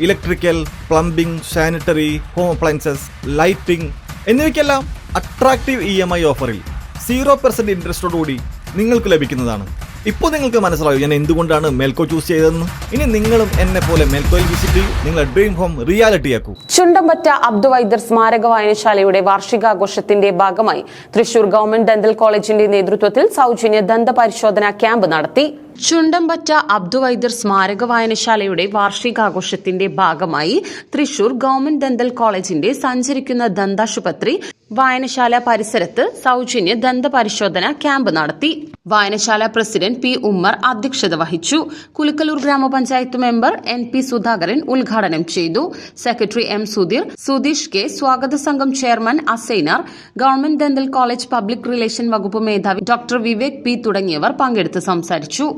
Electrical, plumbing, sanitary, home appliances, lighting എന്നിവയ്ക്കെല്ലാം attractive EMI ഓഫറിൽ 0% ഇൻട്രസ്റ്റോടുകൂടി നിങ്ങൾക്ക് ലഭിക്കുന്നതാണ്. ഇപ്പോൾ നിങ്ങൾക്ക് മനസ്സിലാവും ഞാൻ എന്തുകൊണ്ടാണ് മെൽക്കോ ചൂസ് ചെയ്തതെന്ന്. ഇനി നിങ്ങളും എന്നെ പോലെ മെൽക്കോയിൽ വിസിറ്റ് ചെയ്യൂ, നിങ്ങളുടെ ഡ്രീം ഹോം റിയാലിറ്റിയാക്കൂ. ചുണ്ടമ്പറ്റ അബ്ദുവൈദ്യർ സ്മാരക വായനശാലയുടെ വാർഷികാഘോഷത്തിന്റെ ഭാഗമായി തൃശൂർ ഗവൺമെന്റ് ഡെന്റൽ കോളേജിന്റെ നേതൃത്വത്തിൽ സൗജന്യ ദന്ത പരിശോധനാ ക്യാമ്പ് നടത്തി. ചുണ്ടമ്പറ്റ അബ്ദുവൈദ്യർ സ്മാരക വായനശാലയുടെ വാർഷികാഘോഷത്തിന്റെ ഭാഗമായി തൃശൂർ ഗവൺമെന്റ് ഡെന്റൽ കോളേജിന്റെ സഞ്ചരിക്കുന്ന ദന്താശുപത്രി വായനശാല പരിസരത്ത് സൗജന്യ ദന്ത പരിശോധന ക്യാമ്പ് നടത്തി. വായനശാല പ്രസിഡന്റ് P. ഉമ്മർ അധ്യക്ഷത വഹിച്ചു. കുലുക്കലൂർ ഗ്രാമപഞ്ചായത്ത് മെമ്പർ NP സുധാകരൻ ഉദ്ഘാടനം ചെയ്തു. Secretary M. Sudheer, Sudheesh K, സ്വാഗത സംഘം chairman Asainar, government dental college public relation വകുപ്പ് മേധാവി ഡോക്ടർ വിവേക് P തുടങ്ങിയവർ പങ്കെടുത്ത് സംസാരിച്ചു.